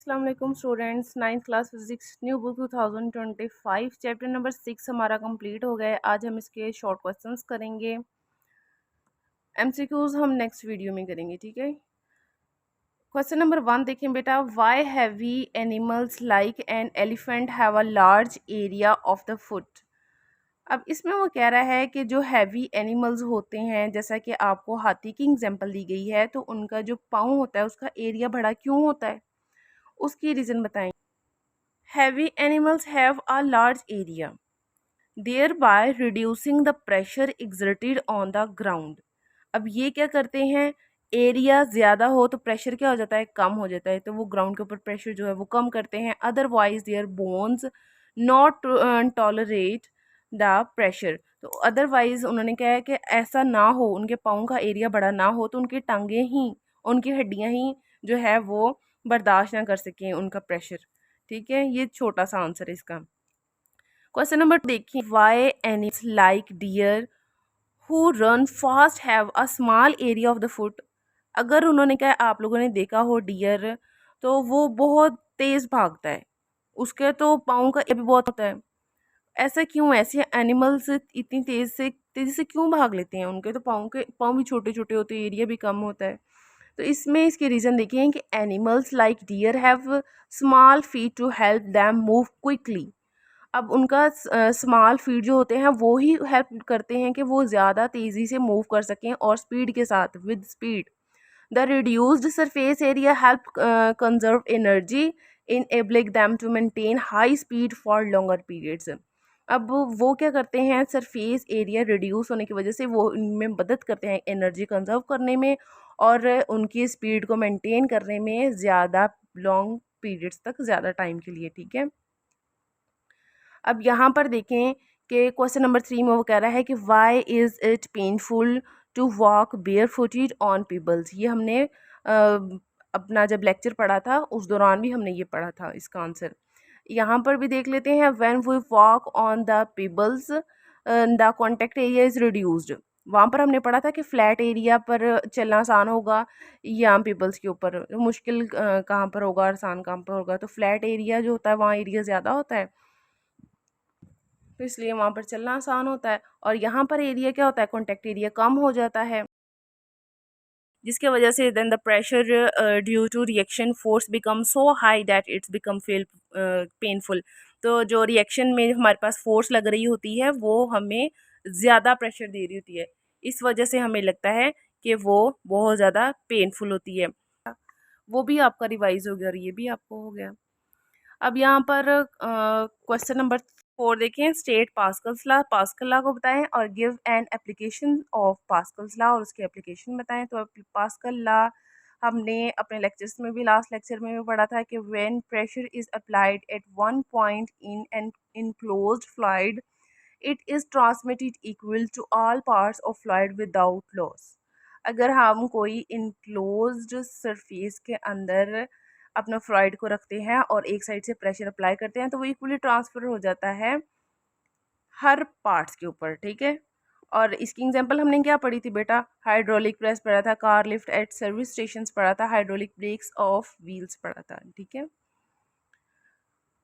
अस्सलाम वालेकुम students. 9th class physics new book 2025 chapter number 6 हमारा कंप्लीट हो गया है। आज हम इसके शॉर्ट क्वेश्चंस करेंगे। एमसीक्यूज हम नेक्स्ट वीडियो में करेंगे, ठीक है। क्वेश्चन नंबर 1 देखें बेटा, why heavy animals like an elephant have a large area of the foot. अब इसमें वो कह रहा है कि जो हैवी एनिमल्स होते हैं, जैसा कि आपको हाथी की एग्जांपल दी गई है, तो उनका जो पाँव होता है उसका एरिया बड़ा क्यों होता है, उसकी रीज़न बताएं। Heavy animals have a large area, thereby reducing the pressure exerted on the ground. अब ये क्या करते हैं, एरिया ज़्यादा हो तो प्रेशर क्या हो जाता है, कम हो जाता है, तो वो ग्राउंड के ऊपर प्रेशर जो है वो कम करते हैं। Otherwise there bones not tolerate the pressure. तो अदरवाइज उन्होंने कहा है कि ऐसा ना हो, उनके पाँव का एरिया बड़ा ना हो तो उनकी टांगें ही, उनकी हड्डियाँ ही जो है वो बर्दाश्त ना कर सकें उनका प्रेशर। ठीक है, ये छोटा सा आंसर है इसका। क्वेश्चन नंबर देखिए, why animals like deer who run fast have a small area of the foot. अगर उन्होंने कहा, आप लोगों ने देखा हो डियर, तो वो बहुत तेज भागता है, उसके तो पाँव का एरिया भी बहुत होता है। ऐसा क्यों, ऐसे एनिमल्स इतनी तेजी से क्यों भाग लेते हैं, उनके तो पाँव भी छोटे छोटे होते हैं, एरिया भी कम होता है। तो इसमें इसके रीज़न देखिए कि animals like deer have small feet to help them move quickly. अब उनका स्मॉल फीट जो होते हैं वो ही हेल्प करते हैं कि वो ज़्यादा तेज़ी से मूव कर सकें और स्पीड के साथ, with speed. The reduced surface area help conserve energy in enabling them to maintain high speed for longer periods. अब वो क्या करते हैं, सरफेस एरिया रिड्यूस होने की वजह से वो इनमें मदद करते हैं एनर्जी कंजर्व करने में और उनकी स्पीड को मेंटेन करने में ज़्यादा लॉन्ग पीरियड्स तक, ज़्यादा टाइम के लिए, ठीक है। अब यहाँ पर देखें कि क्वेश्चन नंबर 3 में वो कह रहा है कि why is it painful to walk bare footed on pebbles. ये हमने अपना जब लेक्चर पढ़ा था उस दौरान भी हमने ये पढ़ा था इसका आंसर। यहाँ पर भी देख लेते हैं, when we walk on the pebbles the contact area is reduced. वहाँ पर हमने पढ़ा था कि फ्लैट एरिया पर चलना आसान होगा या पीबल्स के ऊपर मुश्किल कहाँ पर होगा, आसान कहाँ पर होगा। तो फ्लैट एरिया जो होता है वहाँ एरिया ज़्यादा होता है, तो इसलिए वहाँ पर चलना आसान होता है। और यहाँ पर एरिया क्या होता है, कॉन्टेक्ट एरिया कम हो जाता है, जिसके वजह से then the pressure due to reaction force become so high that it's become feel painful. तो जो रिएक्शन में हमारे पास फोर्स लग रही होती है वो हमें ज़्यादा प्रेशर दे रही होती है, इस वजह से हमें लगता है कि वो बहुत ज़्यादा पेनफुल होती है। वो भी आपका रिवाइज हो गया और ये भी आपको हो गया। अब यहाँ पर क्वेश्चन नंबर 4 देखें, state Pascal's law. Pascal law को बताएं और give an application of Pascal's law, और उसकी एप्लीकेशन बताएं। तो पास्कल लॉ हमने अपने लेक्चर्स में भी, लास्ट लेक्चर में भी पढ़ा था कि when pressure is applied at one point in an enclosed fluid it is transmitted equal to all parts of fluid without loss. अगर हम कोई इनक्लोज्ड सरफेस के अंदर अपना फ्लूइड को रखते हैं और एक साइड से प्रेशर अप्लाई करते हैं तो वो इक्वली ट्रांसफर हो जाता है हर पार्ट्स के ऊपर, ठीक है। और इसकी एग्जांपल हमने क्या पढ़ी थी बेटा, हाइड्रोलिक प्रेस पढ़ा था, car lift at service station पढ़ा था, हाइड्रोलिक ब्रेक्स ऑफ व्हील्स पढ़ा था, ठीक है।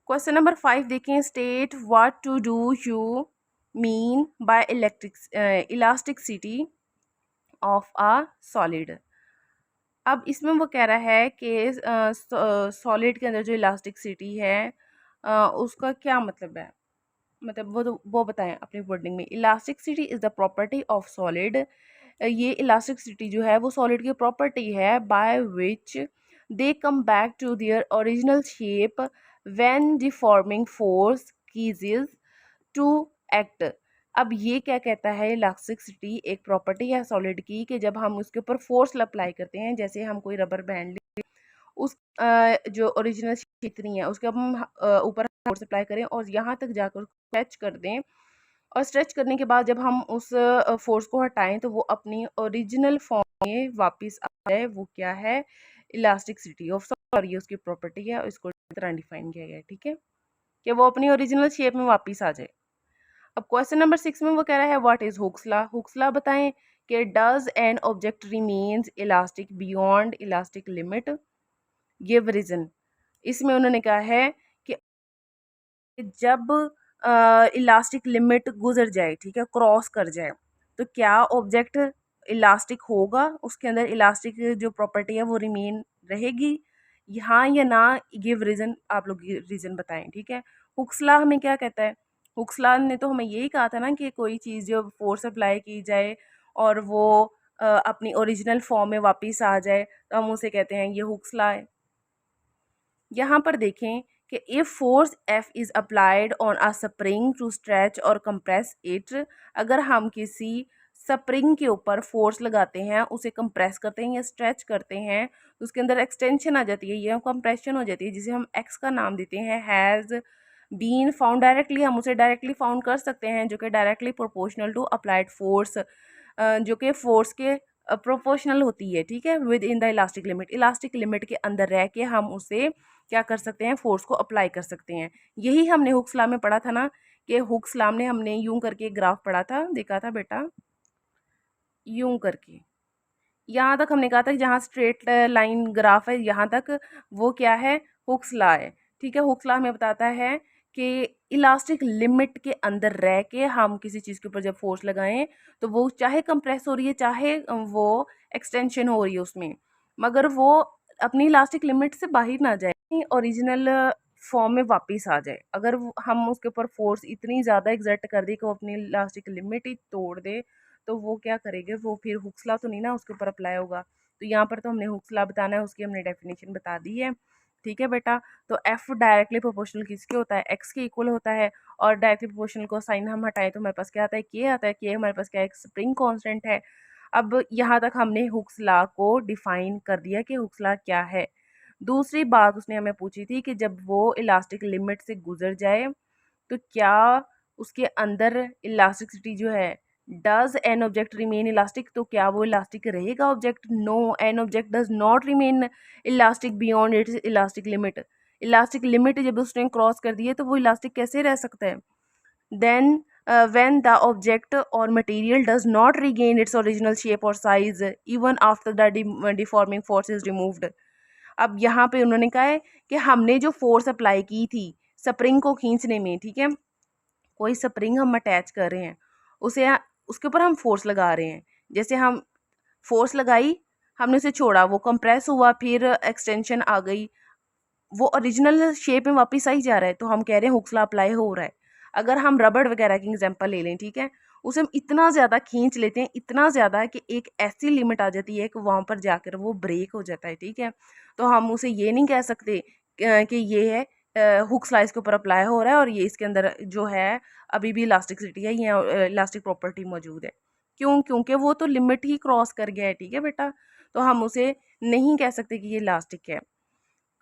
क्वेश्चन नंबर 5 देखें, state what to do you mean by elasticity of a solid. अब इसमें वो कह रहा है कि सॉलिड के अंदर जो इलास्टिसिटी है उसका क्या मतलब है, मतलब वो बताएं अपनी वर्डिंग में। Elasticity is the property of solid. ये इलास्टिसिटी जो है वो सॉलिड की प्रॉपर्टी है by which they come back to their original shape when deforming force ceases to act. अब ये क्या कहता है, इलास्टिसिटी एक प्रॉपर्टी है सॉलिड की कि जब हम उसके ऊपर फोर्स अप्लाई करते हैं, जैसे हम कोई रबर बैंड उस जो ओरिजिनल इतनी है उसके हम ऊपर फोर्स अप्लाई करें और यहाँ तक जाकर स्ट्रेच कर दें, और स्ट्रेच करने के बाद जब हम उस फोर्स को हटाएं तो वो अपनी ओरिजिनल फॉर्म में वापस आ जाए, वो क्या है, इलास्टिसिटी ऑफ सॉलिड। ये उसकी प्रॉपर्टी है और इसको इस तरह डिफाइन किया गया है, ठीक है, कि वो अपनी ओरिजिनल शेप में वापस आ जाए। अब क्वेश्चन नंबर 6 में वो कह रहा है what is Hooke's law. Hooke's law बताएं कि does an object remains elastic beyond elastic limit, give reason. इसमें उन्होंने कहा है कि जब इलास्टिक लिमिट गुजर जाए, ठीक है, क्रॉस कर जाए, तो क्या ऑब्जेक्ट इलास्टिक होगा, उसके अंदर इलास्टिक जो प्रॉपर्टी है वो रिमेन रहेगी, हाँ या ना। गिव रीज़न, आप लोग रीज़न बताएं, ठीक है। हुक्स लॉ हमें क्या कहता है? हुक्स लॉ ने तो हमें यही कहा था ना कि कोई चीज़ जो फोर्स अप्लाई की जाए और वो अपनी ओरिजिनल फॉर्म में वापस आ जाए, तो हम उसे कहते हैं ये हुक्स लॉ है। यहाँ पर देखें कि if force F is applied on a spring to stretch और कंप्रेस इट, अगर हम किसी स्प्रिंग के ऊपर फोर्स लगाते हैं, उसे कंप्रेस करते हैं या स्ट्रेच करते हैं, तो उसके अंदर एक्सटेंशन आ जाती है या कंप्रेशन हो जाती है, जिसे हम एक्स का नाम देते हैं। हैज़ बीन फाउंड डायरेक्टली, हम उसे डायरेक्टली फाउंड कर सकते हैं, जो कि directly proportional to applied force, जो कि फोर्स के प्रोपोर्शनल होती है, ठीक है, within the elastic limit. Elastic limit के अंदर रह के हम उसे क्या कर सकते हैं, फोर्स को अप्लाई कर सकते हैं। यही हमने हुक्स लॉ में पढ़ा था ना, कि हुक्स लॉ में हमने यूं करके ग्राफ पढ़ा था, देखा था बेटा, यूं करके यहाँ तक हमने कहा था कि जहाँ स्ट्रेट लाइन ग्राफ है यहाँ तक, वो क्या है, हुक्स लॉ है, ठीक है। हुक्स लॉ हमें बताता है कि इलास्टिक लिमिट के अंदर रह के हम किसी चीज़ के ऊपर जब फोर्स लगाएं, तो वो चाहे कंप्रेस हो रही है, चाहे वो एक्सटेंशन हो रही है उसमें, मगर वो अपनी इलास्टिक लिमिट से बाहर ना जाए, ओरिजिनल फॉर्म में वापस आ जाए। अगर हम उसके ऊपर फोर्स इतनी ज़्यादा एग्जर्ट कर दी कि वो अपनी इलास्टिक लिमिट ही तोड़ दे, तो वो क्या करेंगे, वो फिर हुक्स लॉ तो नहीं ना उसके ऊपर अप्लाई होगा। तो यहाँ पर तो हमने हुक्स लॉ बताना है, उसकी हमने डेफिनेशन बता दी है, ठीक है बेटा। तो एफ डायरेक्टली प्रोपोर्शनल किसके होता है, एक्स के इक्वल होता है, और डायरेक्टली प्रोपोर्शनल को साइन हम हटाएं तो हमारे पास क्या आता है, के आता है। के हमारे पास क्या है, एक स्प्रिंग कांस्टेंट है। अब यहाँ तक हमने हुक्स लॉ को डिफाइन कर दिया कि हुक्स लॉ क्या है। दूसरी बात उसने हमें पूछी थी कि जब वो इलास्टिक लिमिट से गुजर जाए, तो क्या उसके अंदर इलास्टिसिटी जो है, does an object remain elastic, तो क्या वो इलास्टिक रहेगा object? No, an object does not remain elastic beyond its elastic limit. Elastic limit जब उसने क्रॉस कर दी है, तो वो इलास्टिक कैसे रह सकता है? Then when the object or material does not regain its original shape or size even after the deforming force is removed। अब यहाँ पे उन्होंने कहा है कि हमने जो फोर्स अप्लाई की थी स्प्रिंग को खींचने में, ठीक है, कोई स्प्रिंग हम अटैच कर रहे हैं, उसे उसके ऊपर हम फोर्स लगा रहे हैं, जैसे हम फोर्स लगाई, हमने उसे छोड़ा, वो कंप्रेस हुआ, फिर एक्सटेंशन आ गई, वो ओरिजिनल शेप में वापस आ ही जा रहा है, तो हम कह रहे हैं हुक्स लॉ अप्लाई हो रहा है। अगर हम रबड़ वगैरह की एग्जांपल ले लें, ठीक है, उसे हम इतना ज़्यादा खींच लेते हैं, इतना ज़्यादा कि एक ऐसी लिमिट आ जाती है कि वहाँ पर जाकर वो ब्रेक हो जाता है, ठीक है। तो हम उसे ये नहीं कह सकते कि ये है हुक्स लॉ इसके ऊपर अप्लाई हो रहा है और ये इसके अंदर जो है अभी भी इलास्टिसिटी है, ये इलास्टिक प्रॉपर्टी मौजूद है। क्यों? क्योंकि वो तो लिमिट ही क्रॉस कर गया है, ठीक है बेटा, तो हम उसे नहीं कह सकते कि ये इलास्टिक है,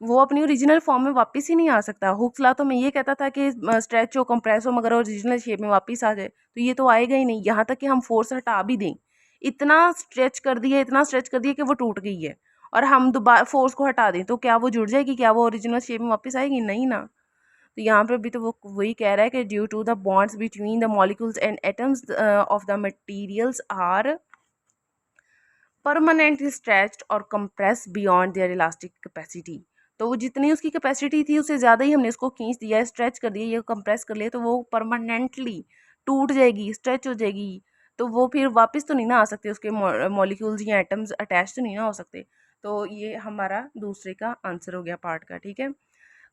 वो अपनी ओरिजिनल फॉर्म में वापस ही नहीं आ सकता। हुक्स लॉ तो मैं ये कहता था कि स्ट्रेच हो, कंप्रेस हो, मगर ओरिजिनल शेप में वापस आ जाए, तो ये तो आएगा ही नहीं। यहाँ तक कि हम फोर्स हटा भी दें, इतना स्ट्रेच कर दिया, इतना स्ट्रेच कर दिया कि वो टूट गई है, और हम दोबारा फोर्स को हटा दें, तो क्या वो जुड़ जाएगी? क्या वो ओरिजिनल शेप में वापस आएगी? नहीं ना। तो यहाँ पर भी तो वो वही कह रहा है कि due to the bonds between the molecules and atoms of the materials are permanently stretched और compress beyond their elastic capacity. तो वो जितनी उसकी कैपेसिटी थी उससे ज़्यादा ही हमने इसको खींच दिया, स्ट्रेच कर दिया, ये कंप्रेस कर लिया, तो वो परमानेंटली टूट जाएगी, स्ट्रेच हो जाएगी, तो वो फिर वापस तो नहीं ना आ सकते, उसके मॉलिक्यूल्स या एटम्स अटैच तो नहीं ना हो सकते। तो ये हमारा दूसरे का आंसर हो गया पार्ट का, ठीक है।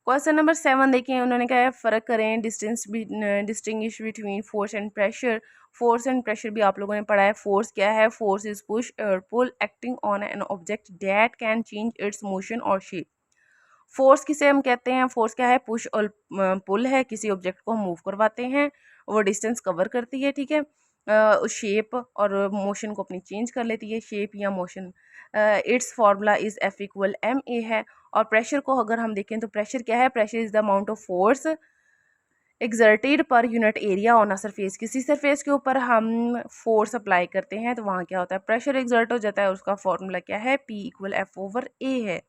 क्वेश्चन नंबर 7 देखिए, उन्होंने कहा है फ़र्क करें, distinguish between force and pressure. Force and pressure भी आप लोगों ने पढ़ा है। फोर्स क्या है? फोर्स इज पुश और pull acting on an object that can change its motion और शेप। फोर्स किसे हम कहते हैं? फोर्स क्या है? पुश और पुल है, किसी ऑब्जेक्ट को हम मूव करवाते हैं, वो डिस्टेंस कवर करती है, ठीक है, शेप और मोशन को अपनी चेंज कर लेती है, शेप या motion. Its formula is F equal M A है। और प्रेशर को अगर हम देखें तो प्रेशर क्या है? Pressure is the amount of force exerted per unit area on a surface. किसी सरफेस के ऊपर हम फोर्स अप्लाई करते हैं तो वहाँ क्या होता है? प्रेशर एक्सर्ट हो जाता है। उसका फॉर्मूला क्या है? P इक्वल एफ ओवर ए है।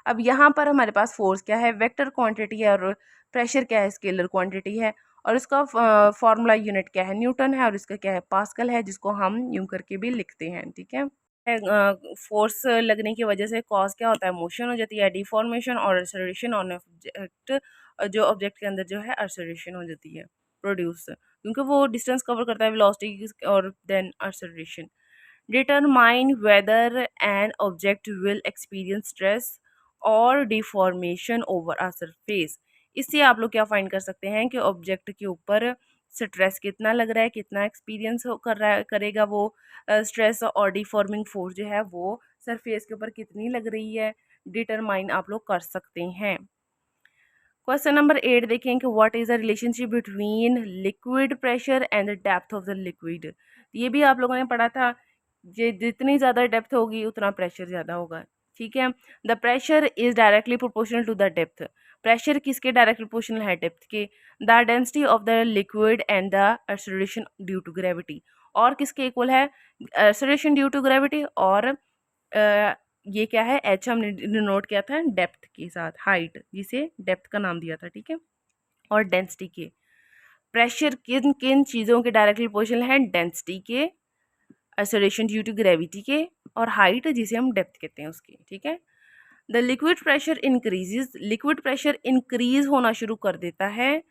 अब यहाँ पर हमारे पास फोर्स क्या है? वेक्टर क्वांटिटी है, और प्रेशर क्या है? स्केलर क्वांटिटी है, और इसका फॉर्मूला यूनिट क्या है? न्यूटन है, और इसका क्या है? पास्कल है, जिसको हम यूं करके भी लिखते हैं, ठीक है। फोर्स लगने की वजह से कॉज क्या होता है, मोशन हो जाती है, डिफॉर्मेशन और एक्सेलरेशन ऑन ऑब्जेक्ट, जो ऑब्जेक्ट के अंदर जो है एक्सेलरेशन हो जाती है प्रोड्यूस, क्योंकि वो डिस्टेंस कवर करता है वेलोसिटी और then acceleration. Determine whether an object will experience stress और डिफॉर्मेशन ओवर अ सरफेस। इससे आप लोग क्या फाइंड कर सकते हैं कि ऑब्जेक्ट के ऊपर स्ट्रेस कितना लग रहा है, कितना एक्सपीरियंस कर रहा है, करेगा वो स्ट्रेस, और डिफॉर्मिंग फोर्स जो है वो सरफेस के ऊपर कितनी लग रही है, डिटरमाइन आप लोग कर सकते हैं। क्वेश्चन नंबर 8 देखें कि what is the relationship between liquid pressure and the depth of the liquid. ये भी आप लोगों ने पढ़ा था, जितनी ज़्यादा डेप्थ होगी उतना प्रेशर ज़्यादा होगा। ठीक है, the pressure is directly proportional to the depth. Pressure किसके डायरेक्टली प्रोपोर्शनल है, डेप्थ के। The density of the liquid and the acceleration due to gravity, और किसके इक्वल है, एक्सेलरेशन ड्यू टू ग्रेविटी, और ये क्या है, एच हमने डिनोट किया था डेप्थ के साथ, हाइट जिसे डेप्थ का नाम दिया था। ठीक है, और डेंसिटी के। प्रेशर किन किन चीज़ों के डायरेक्टली प्रोपोर्शनल है, डेंसिटी के, एक्सेलरेशन ड्यू टू ग्रेविटी के, और हाइट जिसे हम डेप्थ कहते हैं उसके। ठीक है, the liquid pressure increases, liquid pressure increase होना शुरू कर देता है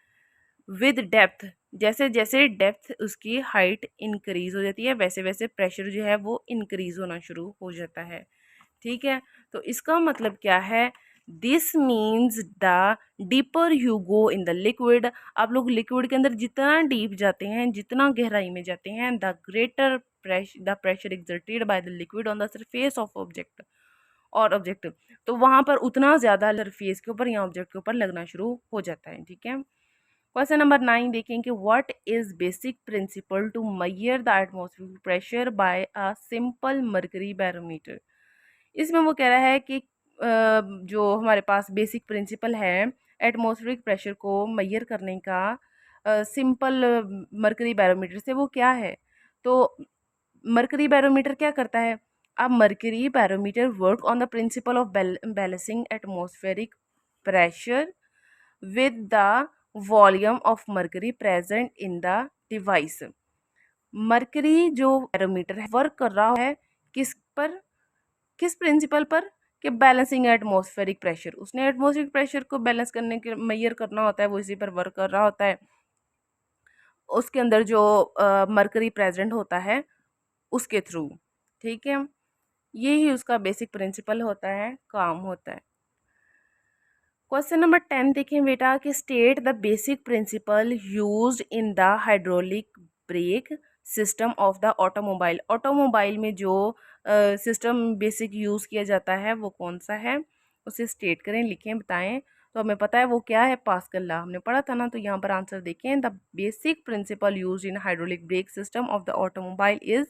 विद डेप्थ, जैसे जैसे डेप्थ उसकी हाइट इंक्रीज हो जाती है वैसे वैसे प्रेशर जो है वो इंक्रीज होना शुरू हो जाता है। ठीक है, तो इसका मतलब क्या है, this means the deeper you go in the liquid, आप लोग लिक्विड के अंदर जितना डीप जाते हैं, जितना गहराई में जाते हैं, the greater the pressure exerted by the liquid on the surface of object, और ऑब्जेक्ट, तो वहां पर उतना ज़्यादा सरफेस के ऊपर या ऑब्जेक्ट के ऊपर लगना शुरू हो जाता है। ठीक है, क्वेश्चन नंबर 9 देखें कि what is basic principle to measure the atmospheric pressure by a simple mercury barometer. इसमें वो कह रहा है कि जो हमारे पास बेसिक प्रिंसिपल है एटमॉस्फेरिक प्रेशर को मेजर करने का सिंपल मर्करी बैरोमीटर से, वो क्या है। तो मर्करी बैरोमीटर क्या करता है, अब mercury barometer work on the principle of balancing atmospheric pressure with the volume of mercury present in the device. Mercury जो बैरोमीटर है वर्क कर रहा है किस पर, किस प्रिंसिपल पर, कि बैलेंसिंग एटमॉस्फेरिक प्रेशर, उसने एटमॉस्फेरिक प्रेशर को बैलेंस करने के मेजर करना होता है, वो इसी पर वर्क कर रहा होता है। उसके अंदर जो मर्करी प्रेजेंट होता है उसके थ्रू। ठीक है, यही उसका बेसिक प्रिंसिपल होता है, काम होता है। क्वेश्चन नंबर 10 देखें बेटा कि state the basic principle used in the hydraulic brake system of the automobile. Automobile में जो सिस्टम बेसिक यूज़ किया जाता है वो कौन सा है, उसे स्टेट करें, लिखें, बताएं। तो हमें पता है वो क्या है, पास्कल लॉ हमने पढ़ा था ना। तो यहाँ पर आंसर देखें, the basic principle use in hydraulic brake system of the automobile is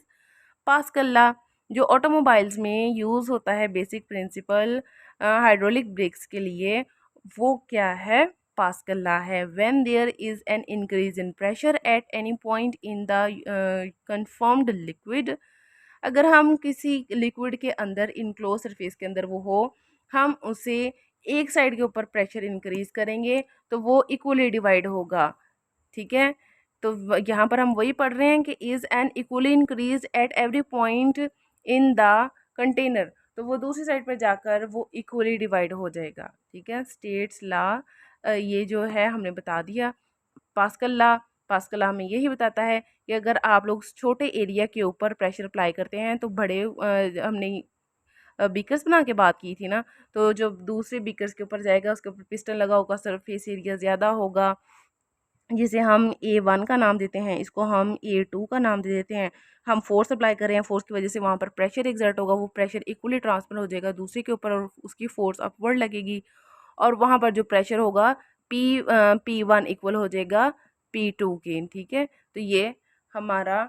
pascal law. जो ऑटोमोबाइल्स में यूज़ होता है बेसिक प्रिंसिपल हाइड्रोलिक ब्रेक्स के लिए, वो क्या है, पास्कल लॉ है। When there is an increase in pressure at any point in the confirmed liquid, अगर हम किसी लिक्विड के अंदर इनक्लोज सरफेस के अंदर वो हो, हम उसे एक साइड के ऊपर प्रेशर इंक्रीज करेंगे तो वो इक्वली डिवाइड होगा। ठीक है, तो यहाँ पर हम वही पढ़ रहे हैं कि is an equally increase at every point in the container, तो वो दूसरी साइड पर जाकर वो इक्वली डिवाइड हो जाएगा। ठीक है, स्टेट्स लॉ ये जो है हमने बता दिया। पास्कल लॉ, पास्कल लॉ हमें यही बताता है कि अगर आप लोग छोटे एरिया के ऊपर प्रेशर अप्लाई करते हैं तो बड़े हमने बीकर्स बना के बात की थी ना, तो जो दूसरे बीकर्स के ऊपर जाएगा उसके ऊपर पिस्टन लगा होगा, सरफेस एरिया ज़्यादा होगा, जिसे हम A1 का नाम देते हैं, इसको हम A2 का नाम दे देते हैं। हम फोर्स अप्लाई कर रहे हैं, फोर्स की वजह से वहाँ पर प्रेशर एक्सर्ट होगा, वो प्रेशर इक्वली ट्रांसफर हो जाएगा दूसरे के ऊपर और उसकी फोर्स अपवर्ड लगेगी, और वहाँ पर जो प्रेशर होगा P1 इक्वल हो जाएगा P2 के। ठीक है, तो ये हमारा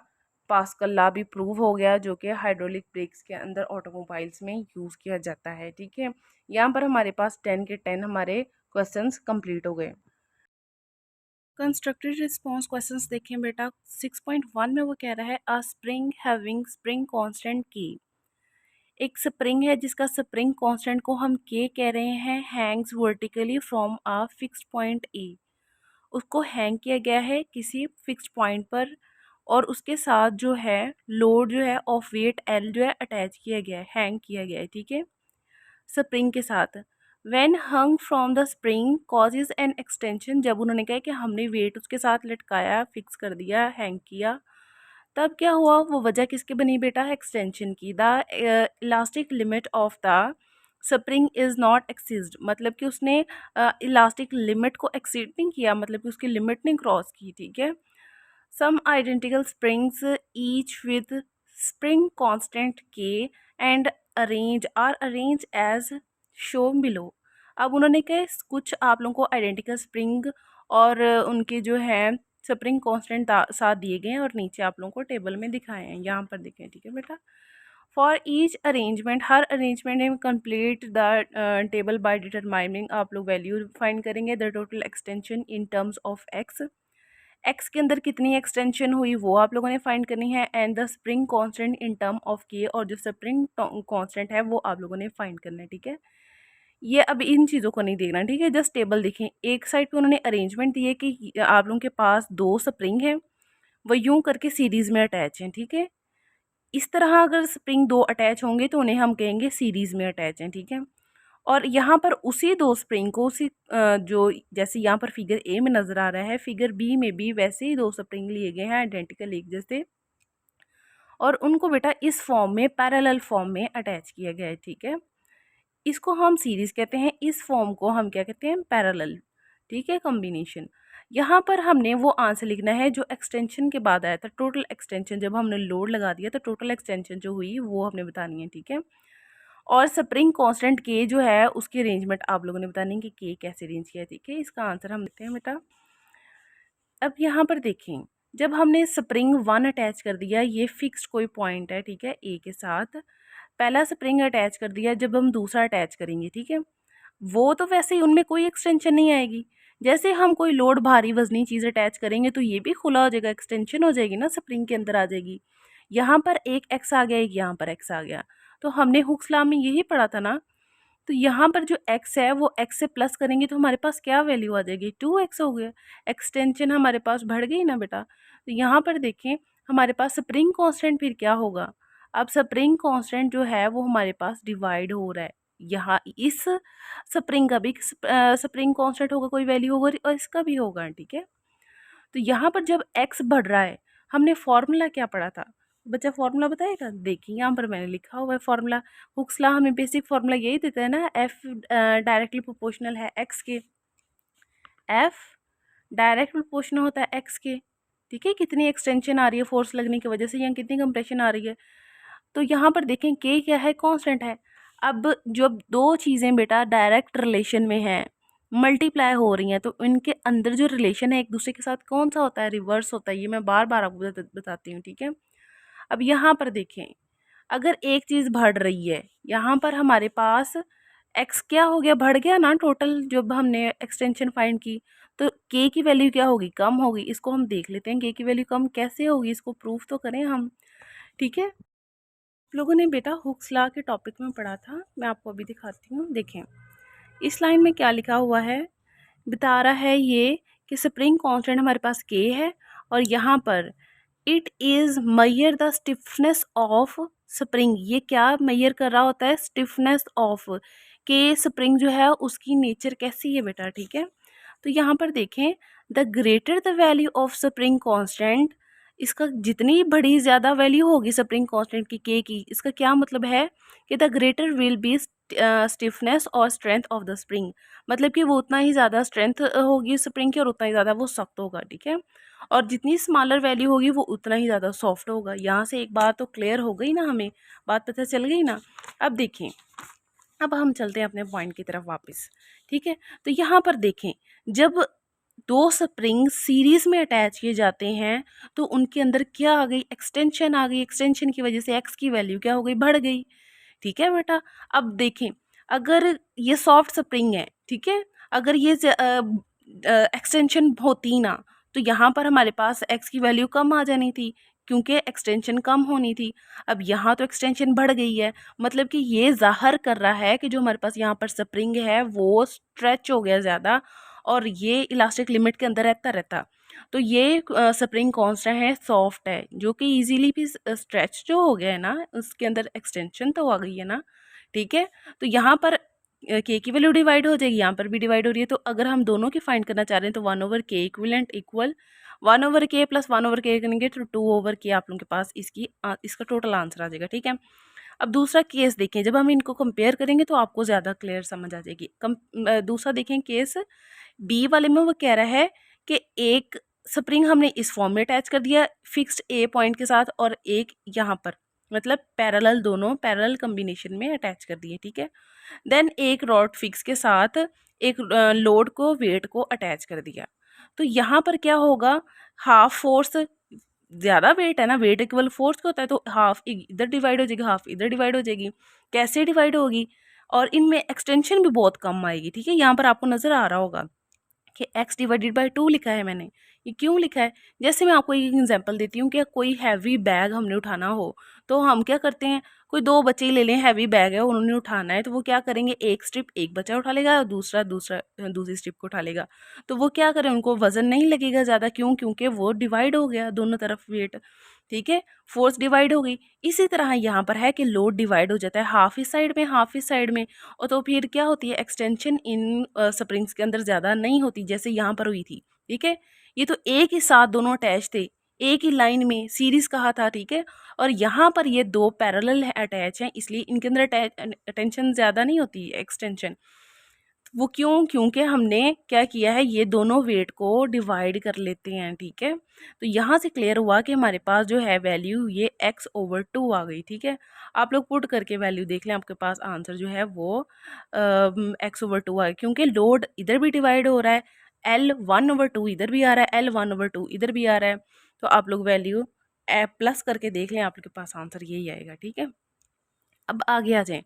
पास्कल लॉ भी प्रूव हो गया, जो कि हाइड्रोलिक ब्रेक्स के अंदर ऑटोमोबाइल्स में यूज़ किया जाता है। ठीक है, यहाँ पर हमारे पास 10 के 10 हमारे क्वेश्चंस कंप्लीट हो गए। कंस्ट्रक्टेड रिस्पॉन्स क्वेश्चंस देखें बेटा, 6.1 में वो कह रहा है अ स्प्रिंग हैविंग स्प्रिंग कांस्टेंट की। एक स्प्रिंग है जिसका स्प्रिंग कांस्टेंट को हम के कह रहे हैं, Hanks vertically from a fixed point A, उसको हैंग किया गया है किसी फिक्स्ड पॉइंट पर, और उसके साथ जो है लोड जो है ऑफ वेट एल जो है अटैच किया गया है, हैंग किया गया है, ठीक है, स्प्रिंग के साथ। When hung from the spring causes an extension, जब उन्होंने कहा कि हमने वेट उसके साथ लटकाया, फिक्स कर दिया, हैंग किया, तब क्या हुआ, वो वजह किसकी बनी बेटा, एक्सटेंशन की। The elastic limit of the spring is not exceed, मतलब कि उसने इलास्टिक लिमिट को एक्सीड नहीं किया, मतलब कि उसकी लिमिट नहीं क्रॉस की, ठीक है। Some identical springs each with spring constant k and arrange as shown below. अब उन्होंने कहा कुछ आप लोगों को आइडेंटिकल स्प्रिंग और उनके जो है स्प्रिंग कांस्टेंट साथ दिए गए हैं और नीचे आप लोगों को टेबल में दिखाए हैं, यहाँ पर दिखे, ठीक है बेटा। फॉर ईच अरेंजमेंट, हर अरेंजमेंट में complete the table by determining, आप लोग वैल्यू फाइंड करेंगे the total extension in terms of x, x के अंदर कितनी एक्सटेंशन हुई वो आप लोगों ने फाइंड करनी है, and the spring constant in term of के, और जो स्प्रिंग कांस्टेंट है वो आप लोगों ने फाइंड करना है, ठीक है। ये अब इन चीज़ों को नहीं देखना, ठीक है, जस्ट टेबल देखें। एक साइड पे उन्होंने अरेंजमेंट दी है कि आप लोगों के पास दो स्प्रिंग हैं, वो यूं करके सीरीज़ में अटैच हैं, ठीक है। इस तरह अगर स्प्रिंग दो अटैच होंगे तो उन्हें हम कहेंगे सीरीज़ में अटैच हैं, ठीक है। और यहाँ पर उसी दो स्प्रिंग को उसी जो जैसे यहाँ पर फिगर ए में नज़र आ रहा है, फिगर बी में भी वैसे ही दो स्प्रिंग लिए गए हैं आइडेंटिकल एक जैसे, और उनको बेटा इस फॉर्म में पैरेलल फॉर्म में अटैच किया गया है, ठीक है। इसको हम सीरीज़ कहते हैं, इस फॉर्म को हम क्या कहते हैं, पैरेलल, ठीक है, कॉम्बिनेशन। यहाँ पर हमने वो आंसर लिखना है जो एक्सटेंशन के बाद आया था, टोटल एक्सटेंशन, जब हमने लोड लगा दिया तो टोटल एक्सटेंशन जो हुई वो हमने बतानी है, ठीक है। और स्प्रिंग कांस्टेंट के जो है उसकी अरेंजमेंट आप लोगों ने बतानी है कि के कैसे अरेंज किया है, ठीक है। इसका आंसर हम देते हैं बेटा। अब यहाँ पर देखें, जब हमने स्प्रिंग वन अटैच कर दिया, ये फिक्स्ड कोई पॉइंट है, ठीक है, ए के साथ पहला स्प्रिंग अटैच कर दिया, जब हम दूसरा अटैच करेंगे, ठीक है, वो तो वैसे ही उनमें कोई एक्सटेंशन नहीं आएगी। जैसे हम कोई लोड भारी वजनी चीज़ अटैच करेंगे तो ये भी खुला हो जाएगा, एक्सटेंशन हो जाएगी ना, स्प्रिंग के अंदर आ जाएगी। यहाँ पर एक एक्स आ गया, एक यहाँ पर एक्स आ गया, तो हमने हुक्स लॉ में यही पढ़ा था ना। तो यहाँ पर जो x है वो x से प्लस करेंगे तो हमारे पास क्या वैल्यू आ जाएगी, 2x हो गया, एक्सटेंशन हमारे पास बढ़ गई ना बेटा। तो यहाँ पर देखें हमारे पास स्प्रिंग कांस्टेंट फिर क्या होगा, अब स्प्रिंग कांस्टेंट जो है वो हमारे पास डिवाइड हो रहा है, यहाँ इस स्प्रिंग का भी स्प्रिंग कांस्टेंट होगा, कोई वैल्यू होगा, और इसका भी होगा, ठीक है। तो यहाँ पर जब x बढ़ रहा है, हमने फॉर्मूला क्या पढ़ा था, बच्चा फॉर्मूला बताएगा, देखिए यहाँ पर मैंने लिखा हुआ है फॉर्मूला। हुक्स लॉ हमें बेसिक फॉर्मूला यही देता है ना, f डायरेक्टली प्रोपोर्शनल है x के, f डायरेक्ट प्रोपोर्शनल होता है x के, ठीक है। कितनी एक्सटेंशन आ रही है फोर्स लगने की वजह से, यहाँ कितनी कंप्रेशन आ रही है, तो यहाँ पर देखें k क्या है, कांस्टेंट है। अब जब दो चीज़ें बेटा डायरेक्ट रिलेशन में हैं, मल्टीप्लाई हो रही हैं, तो इनके अंदर जो रिलेशन है एक दूसरे के साथ कौन सा होता है, रिवर्स होता है। ये मैं बार बार आपको बताती हूँ, ठीक है। अब यहाँ पर देखें, अगर एक चीज़ बढ़ रही है, यहाँ पर हमारे पास x क्या हो गया, बढ़ गया ना टोटल, जब हमने एक्सटेंशन फाइंड की तो k की वैल्यू क्या होगी, कम होगी। इसको हम देख लेते हैं k की वैल्यू कम कैसे होगी, इसको प्रूफ तो करें हम, ठीक है। लोगों ने बेटा हुक्स लॉ के टॉपिक में पढ़ा था, मैं आपको अभी दिखाती हूँ। देखें इस लाइन में क्या लिखा हुआ है, बता रहा है ये कि स्प्रिंग कांस्टेंट हमारे पास k है, और यहाँ पर it is Maihar the stiffness of spring, ये क्या मैयर कर रहा होता है, स्टिफनेस ऑफ के, स्प्रिंग जो है उसकी नेचर कैसी है बेटा, ठीक है। तो यहाँ पर देखें, the greater the value of spring constant, इसका जितनी बड़ी ज़्यादा वैल्यू होगी स्प्रिंग कांस्टेंट की के की, इसका क्या मतलब है कि the greater will be stiffness और स्ट्रेंथ ऑफ द स्प्रिंग, मतलब कि वो उतना ही ज़्यादा स्ट्रेंथ होगी स्प्रिंग की और उतना ही ज़्यादा वो सख्त होगा, ठीक है। और जितनी स्मॉलर वैल्यू होगी वो उतना ही ज़्यादा सॉफ्ट होगा। यहाँ से एक बात तो क्लियर हो गई ना, हमें बात पता चल गई ना। अब देखें, अब हम चलते हैं अपने पॉइंट की तरफ वापस, ठीक है। तो यहाँ पर देखें, जब दो स्प्रिंग सीरीज में अटैच किए जाते हैं तो उनके अंदर क्या आ गई, एक्सटेंशन आ गई, एक्सटेंशन की वजह से एक्स की वैल्यू क्या हो गई, बढ़ गई, ठीक है बेटा। अब देखें, अगर ये सॉफ्ट स्प्रिंग है, ठीक है, अगर ये एक्सटेंशन होती ना तो यहाँ पर हमारे पास एक्स की वैल्यू कम आ जानी थी, क्योंकि एक्सटेंशन कम होनी थी। अब यहाँ तो एक्सटेंशन बढ़ गई है, मतलब कि ये ज़ाहिर कर रहा है कि जो हमारे पास यहाँ पर स्प्रिंग है वो स्ट्रेच हो गया ज़्यादा, और ये इलास्टिक लिमिट के अंदर रहता रहता। तो ये स्प्रिंग कांस्टेंट है, सॉफ्ट है, जो कि इजीली भी स्ट्रेच जो हो गया है ना, उसके अंदर एक्सटेंशन तो आ गई है ना, ठीक है। तो यहाँ पर के की वैल्यू डिवाइड हो जाएगी, यहाँ पर भी डिवाइड हो रही है। तो अगर हम दोनों की फाइंड करना चाह रहे हैं तो 1/k equivalent equal 1/k plus 1/k करेंगे तो 2/k आप लोगों के पास इसका टोटल आंसर आ जाएगा, ठीक है। अब दूसरा केस देखें, जब हम इनको कंपेयर करेंगे तो आपको ज़्यादा क्लियर समझ आ जाएगी। दूसरा देखें केस बी वाले में, वो कह रहा है कि एक स्प्रिंग हमने इस फॉर्म में अटैच कर दिया फिक्स्ड ए पॉइंट के साथ, और एक यहाँ पर, मतलब पैरेलल, दोनों पैरेलल कॉम्बिनेशन में अटैच कर दिए, ठीक है। देन एक रॉड फिक्स के साथ एक लोड को, वेट को अटैच कर दिया। तो यहाँ पर क्या होगा, हाफ फोर्स, ज़्यादा वेट है ना, वेट इक्वल फोर्स होता है, तो हाफ इधर डिवाइड हो जाएगी, हाफ इधर डिवाइड हो जाएगी। कैसे डिवाइड होगी, और इनमें एक्सटेंशन भी बहुत कम आएगी, ठीक है। यहाँ पर आपको नज़र आ रहा होगा कि x/2 लिखा है मैंने। ये क्यों लिखा है, जैसे मैं आपको एक एग्जांपल देती हूँ कि कोई हैवी बैग हमने उठाना हो, तो हम क्या करते हैं, कोई दो बच्चे ही ले लें, हैवी बैग है, उन्होंने उठाना है, तो वो क्या करेंगे, एक स्ट्रिप एक बच्चा उठा लेगा और दूसरा दूसरा दूसरी स्ट्रिप को उठा लेगा। तो वो क्या करें, उनको वजन नहीं लगेगा ज़्यादा, क्यों, क्योंकि वो डिवाइड हो गया दोनों तरफ वेट, ठीक है, फोर्स डिवाइड हो गई। इसी तरह यहाँ पर है कि लोड डिवाइड हो जाता है, हाफ इस साइड में हाफ इस साइड में, और तो फिर क्या होती है, एक्सटेंशन इन स्प्रिंग्स के अंदर ज़्यादा नहीं होती, जैसे यहाँ पर हुई थी, ठीक है। ये तो एक ही साथ दोनों अटैच थे, एक ही लाइन में सीरीज कहा था, ठीक है। और यहाँ पर ये दो पैरेलल अटैच हैं, इसलिए इनके अंदर टेंशन ज़्यादा नहीं होती, एक्सटेंशन। वो क्यों, क्योंकि हमने क्या किया है, ये दोनों वेट को डिवाइड कर लेते हैं, ठीक है। तो यहाँ से क्लियर हुआ कि हमारे पास जो है वैल्यू ये x/2 आ गई, ठीक है। आप लोग पुट करके वैल्यू देख लें, आपके पास आंसर जो है वो x/2 आ गया, क्योंकि लोड इधर भी डिवाइड हो रहा है, L1/2 इधर भी आ रहा है, L1/2 इधर भी आ रहा है। तो आप लोग वैल्यू प्लस करके देख लें, आपके पास आंसर यही आएगा, ठीक है। अब आगे आ जाएं,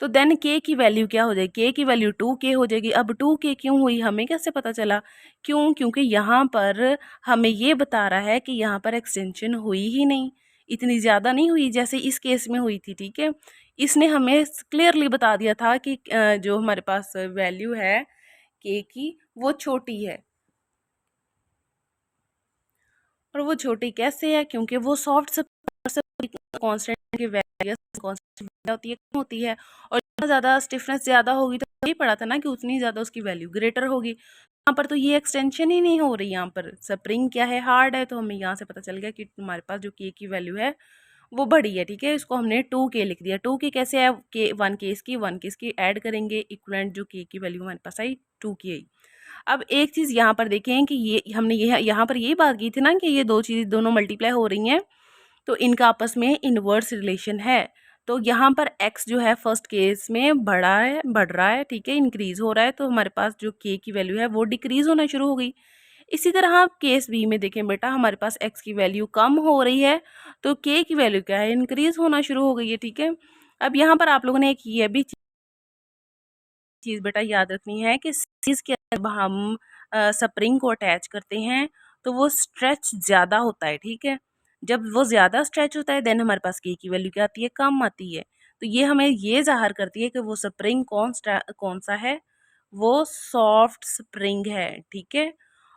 तो देन के की वैल्यू क्या हो जाएगी, के की वैल्यू 2k हो जाएगी। अब 2k क्यों हुई, हमें कैसे पता चला, क्यों, क्योंकि यहाँ पर हमें ये बता रहा है कि यहाँ पर एक्सटेंशन हुई ही नहीं, इतनी ज़्यादा नहीं हुई जैसे इस केस में हुई थी, ठीक है। इसने हमें क्लियरली बता दिया था कि जो हमारे पास वैल्यू है के की, वो छोटी है। और वो छोटी कैसे है, क्योंकि वो सॉफ्ट कांस्टेंट की वैल्यू कांस्टेंट होती है, कम होती है, और जितना ज़्यादा स्टिफनेस ज़्यादा होगी, तो यही पढ़ा था ना कि उतनी ज़्यादा उसकी वैल्यू ग्रेटर होगी। यहाँ पर तो ये एक्सटेंशन ही नहीं हो रही, यहाँ पर स्प्रिंग क्या है, हार्ड है, तो हमें यहाँ से पता चल गया कि तुम्हारे पास जो के की वैल्यू है वो बड़ी है, ठीक है। इसको हमने 2k लिख दिया। 2k कैसे है, के 1k इसकी 1k इसकी ऐड करेंगे, इक्वलेंट जो के की वैल्यू हमारे पास आई 2k आई। अब एक चीज़ यहाँ पर देखें कि ये हमने यहाँ पर यही बात की थी ना कि ये दो चीज़ दोनों मल्टीप्लाई हो रही हैं, तो इनका आपस में इनवर्स रिलेशन है। तो यहाँ पर x जो है फर्स्ट केस में बढ़ रहा है, ठीक है, इंक्रीज हो रहा है, तो हमारे पास जो k की वैल्यू है वो डिक्रीज होना शुरू हो गई। इसी तरह आप केस बी में देखें बेटा, हमारे पास x की वैल्यू कम हो रही है, तो k की वैल्यू क्या है, इंक्रीज होना शुरू हो गई है, ठीक है। अब यहाँ पर आप लोगों ने एक ये भी चीज़ बेटा याद रखनी है कि सीरीज के जब हम स्प्रिंग को अटैच करते हैं तो वो स्ट्रेच ज़्यादा होता है, ठीक है। जब वो ज़्यादा स्ट्रेच होता है देन हमारे पास के की वैल्यू क्या आती है, कम आती है। तो ये हमें ये ज़ाहिर करती है कि वो स्प्रिंग कौन सा है, वो सॉफ्ट स्प्रिंग है, ठीक है।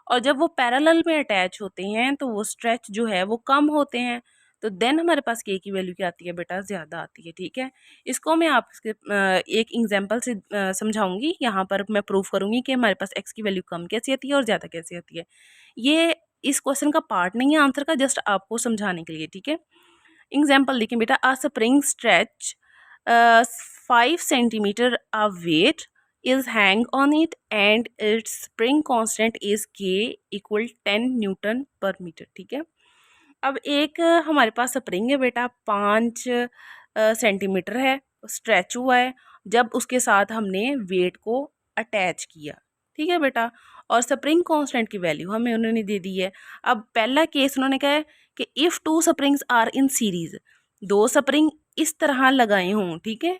और जब वो पैरेलल में अटैच होते हैं तो वो स्ट्रेच जो है वो कम होते हैं, तो देन हमारे पास के की वैल्यू क्या आती है बेटा, ज़्यादा आती है, ठीक है। इसको मैं आपके एक एग्जांपल से समझाऊंगी, यहाँ पर मैं प्रूव करूंगी कि हमारे पास एक्स की वैल्यू कम कैसे आती है और ज़्यादा कैसे आती है। ये इस क्वेश्चन का पार्ट नहीं है आंसर का, जस्ट आपको समझाने के लिए, ठीक है। एग्जाम्पल देखिए बेटा, आ spring stretch 5 centimeter a weight is hang on it and its spring constant is k equal 10 Newton per meter, ठीक है। अब एक हमारे पास स्प्रिंग है बेटा, 5 सेंटीमीटर है, स्ट्रेच हुआ है, जब उसके साथ हमने वेट को अटैच किया, ठीक है बेटा। और स्प्रिंग कांस्टेंट की वैल्यू हमें उन्होंने दे दी है। अब पहला केस उन्होंने कहा है कि if 2 springs are in series, दो स्प्रिंग इस तरह लगाए हों, ठीक है,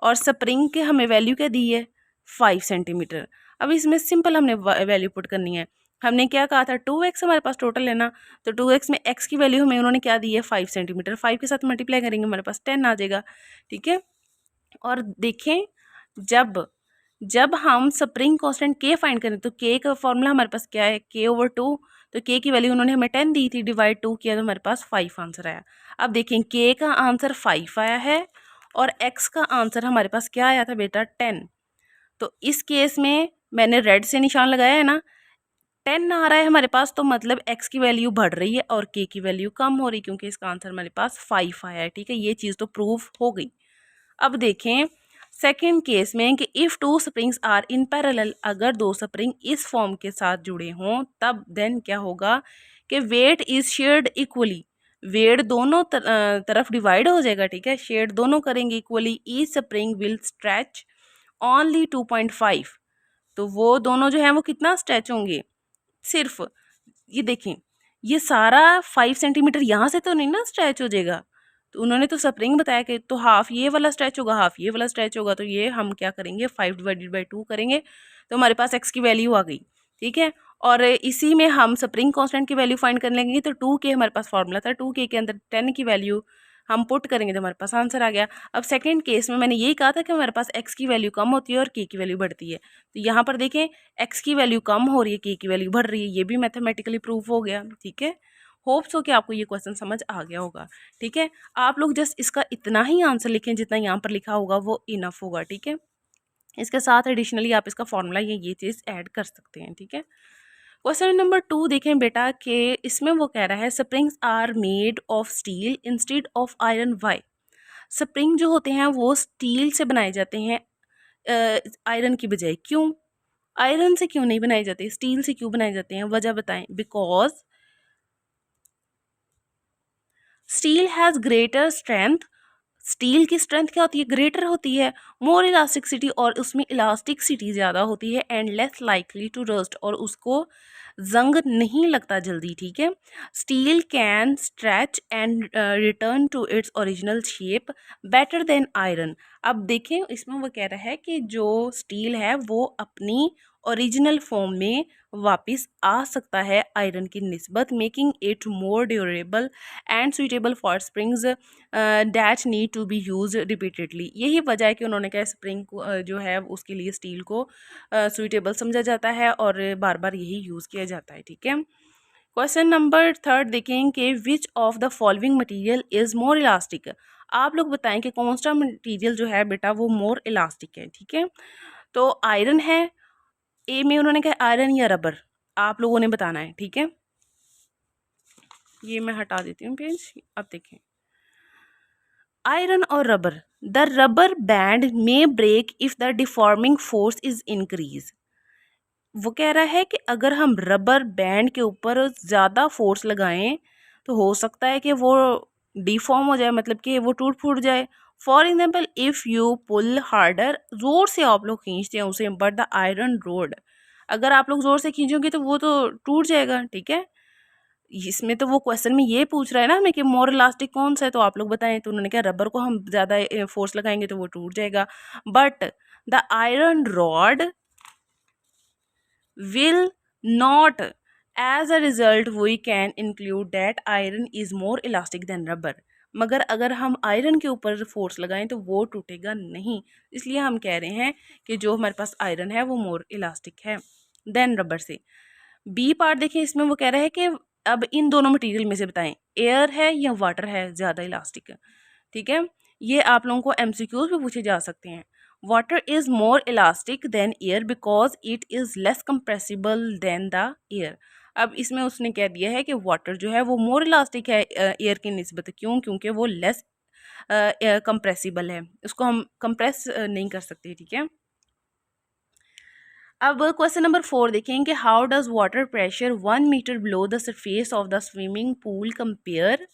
और स्प्रिंग के हमें वैल्यू क्या दी है, 5 सेंटीमीटर। अब इसमें सिंपल हमने वैल्यू पुट करनी है। हमने क्या कहा था, 2x हमारे पास टोटल है ना, तो 2x में x की वैल्यू हमें उन्होंने क्या दी है, 5 सेंटीमीटर। 5 के साथ मल्टीप्लाई करेंगे हमारे पास 10 आ जाएगा, ठीक है। और देखें, जब जब हम स्प्रिंग कांस्टेंट के फाइंड करें तो के का फॉर्मूला हमारे पास क्या है, k/2। तो के की वैल्यू उन्होंने हमें 10 दी थी, डिवाइड 2 किया तो हमारे पास 5 आंसर आया। अब देखें के का आंसर 5 आया है और एक्स का आंसर हमारे पास क्या आया था बेटा 10। तो इस केस में मैंने रेड से निशान लगाया है ना, 10 आ रहा है हमारे पास, तो मतलब x की वैल्यू बढ़ रही है और k की वैल्यू कम हो रही है, क्योंकि इसका आंसर हमारे पास 5 आया है। ठीक है, ये चीज़ तो प्रूफ हो गई। अब देखें सेकेंड केस में कि if two springs are in parallel, अगर दो स्प्रिंग इस फॉर्म के साथ जुड़े हों तब देन क्या होगा कि weight is shared equally, weight दोनों तरफ डिवाइड हो जाएगा। ठीक है, शेयर दोनों करेंगे equally, each spring will stretch only 2.5, तो वो दोनों जो है वो कितना स्ट्रेच होंगे, सिर्फ ये देखें ये सारा 5 सेंटीमीटर यहाँ से तो नहीं ना स्ट्रेच हो जाएगा, तो उन्होंने तो स्प्रिंग बताया कि तो हाफ ये वाला स्ट्रेच होगा, हाफ ये वाला स्ट्रेच होगा, तो ये हम क्या करेंगे 5/2 करेंगे तो हमारे पास एक्स की वैल्यू आ गई। ठीक है, और इसी में हम स्प्रिंग कांस्टेंट की वैल्यू फाइंड कर लेंगे, तो 2k हमारे पास फॉर्मूला था, 2k के अंदर 10 की वैल्यू हम पुट करेंगे तो हमारे पास आंसर आ गया। अब सेकंड केस में मैंने यही कहा था कि हमारे पास एक्स की वैल्यू कम होती है और के की वैल्यू बढ़ती है, तो यहाँ पर देखें एक्स की वैल्यू कम हो रही है, के की वैल्यू बढ़ रही है, ये भी मैथमेटिकली प्रूफ हो गया। ठीक है, होप्स हो कि आपको ये क्वेश्चन समझ आ गया होगा। ठीक है, आप लोग जस्ट इसका इतना ही आंसर लिखें जितना यहाँ पर लिखा होगा वो इनफ होगा। ठीक है, इसके साथ एडिशनली आप इसका फॉर्मूला या ये चीज़ ऐड कर सकते हैं। ठीक है, क्वेश्चन नंबर 2 देखें बेटा कि इसमें वो कह रहा है springs are made of steel instead of iron, why. Spring जो होते हैं वो स्टील से बनाए जाते हैं आयरन की बजाय, क्यों? आयरन से क्यों नहीं बनाए जाते, स्टील से क्यों बनाए जाते हैं, वजह बताएं। Because steel has greater strength, steel की स्ट्रेंथ क्या होती है, ग्रेटर होती है, मोर इलास्टिसिटी, और उसमें इलास्टिसिटी ज़्यादा होती है, and less likely to rust, और उसको जंग नहीं लगता जल्दी। ठीक है, steel can stretch and return to its original shape better than iron. अब देखें इसमें वो कह रहा है कि जो स्टील है वो अपनी ओरिजिनल फॉर्म में वापस आ सकता है आयरन की निस्बत, making it more durable and suitable for springs that need to be use repeatedly. यही वजह है कि उन्होंने कहा स्प्रिंग को जो है उसके लिए स्टील को सुइटेबल समझा जाता है और बार बार यही यूज़ किया जाता है। ठीक है, क्वेश्चन नंबर 3 देखें कि which of the following material is more elastic. आप लोग बताएं कि कौन सा मटेरियल जो है बेटा वो मोर इलास्टिक है। ठीक है, तो आयरन है, ए में उन्होंने कहा आयरन या रबर, आप लोगों ने बताना है। ठीक है, ये मैं हटा देती हूँ पेज। अब देखें आयरन और रबर, द रबर बैंड में break if the deforming force is increase. वो कह रहा है कि अगर हम रबर बैंड के ऊपर ज़्यादा फोर्स लगाएं तो हो सकता है कि वो डिफॉर्म हो जाए, मतलब कि वो टूट फूट जाए। For example if you pull harder, ज़ोर से आप लोग खींचते हैं उसे, बट द आयरन रोड, अगर आप लोग ज़ोर से खींचोगे तो वो तो टूट जाएगा। ठीक है, इसमें तो वो क्वेश्चन में ये पूछ रहा है ना हमें कि मोर इलास्टिक कौन सा है, तो आप लोग बताएं, तो उन्होंने कहा रबर को हम ज़्यादा फोर्स लगाएंगे तो वो टूट जाएगा, but the iron rod will not, as a result we can include that iron is more elastic than rubber। मगर अगर हम आयरन के ऊपर फोर्स लगाएं तो वो टूटेगा नहीं, इसलिए हम कह रहे हैं कि जो हमारे पास आयरन है वो मोर इलास्टिक है देन रबर से। बी पार्ट देखें, इसमें वो कह रहा है कि अब इन दोनों मटेरियल में से बताएं एयर है या वाटर है ज़्यादा इलास्टिक। ठीक है, ये आप लोगों को एमसीक्यूज भी पूछे जा सकते हैं। Water is more elastic than air because it is less compressible than the air. अब इसमें उसने कह दिया है कि वाटर जो है वो मोर इलास्टिक है एयर की निस्बत, क्यों? क्योंकि वो लेस कंप्रेसिबल है, उसको हम कंप्रेस नहीं कर सकते। ठीक है, अब क्वेश्चन नंबर 4 देखें कि how does water pressure 1 metre below the surface of the swimming pool compare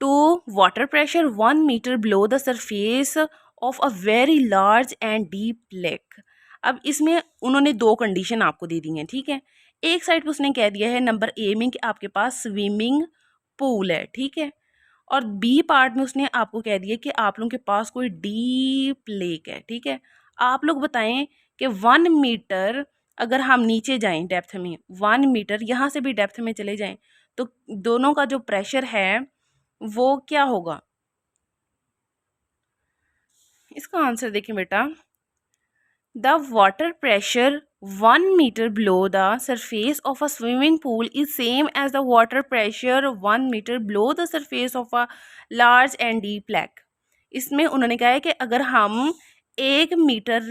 to water pressure 1 metre below the surface of a very large and deep lake. अब इसमें उन्होंने दो कंडीशन आपको दे दी हैं। ठीक है, एक साइड पे उसने कह दिया है नंबर ए में कि आपके पास स्विमिंग पूल है। ठीक है, और बी पार्ट में उसने आपको कह दिया कि आप लोगों के पास कोई डीप लेक है। ठीक है, आप लोग बताएं कि 1 मीटर अगर हम नीचे जाएं डेप्थ में, 1 मीटर यहाँ से भी डेप्थ में चले जाएं तो दोनों का जो प्रेशर है वो क्या होगा। इसका आंसर देखें बेटा, the water pressure 1 meter below the surface of a swimming pool is same as the water pressure 1 meter below the surface of a large and deep lake. इसमें उन्होंने कहा है कि अगर हम 1 मीटर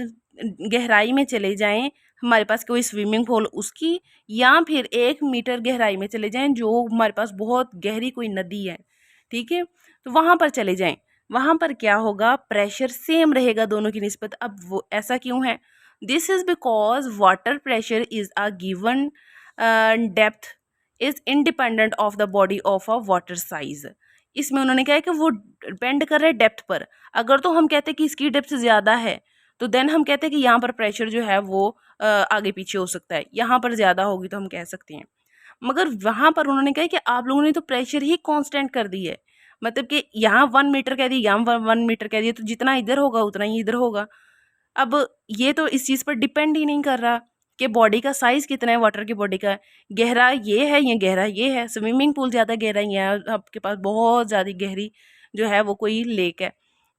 गहराई में चले जाएं, हमारे पास कोई स्विमिंग पूल उसकी, या फिर 1 मीटर गहराई में चले जाएं जो हमारे पास बहुत गहरी कोई नदी है, ठीक है, तो वहाँ पर चले जाएं, वहाँ पर क्या होगा, प्रेशर सेम रहेगा दोनों की निस्बत। अब वो ऐसा क्यों है? This is because water pressure is a given depth is independent of the body of a water size. इसमें उन्होंने कहा है कि वो डिपेंड कर रहा है डेप्थ पर। अगर तो हम कहते हैं कि इसकी डेप्थ ज़्यादा है तो देन हम कहते हैं कि यहाँ पर प्रेशर जो है वो आगे पीछे हो सकता है, यहाँ पर ज़्यादा होगी तो हम कह सकते हैं। मगर वहाँ पर उन्होंने कहा कि आप लोगों ने तो प्रेशर ही कांस्टेंट कर दी है, मतलब कि यहाँ 1 मीटर कह दिया, यहाँ 1 मीटर कह दिया, तो जितना इधर होगा उतना ही इधर होगा। अब ये तो इस चीज़ पर डिपेंड ही नहीं कर रहा कि बॉडी का साइज़ कितना है, वाटर की बॉडी का गहरा ये है या गहरा ये है। स्विमिंग पूल ज़्यादा गहरा ही है, आपके पास बहुत ज़्यादा गहरी जो है वो कोई लेक है,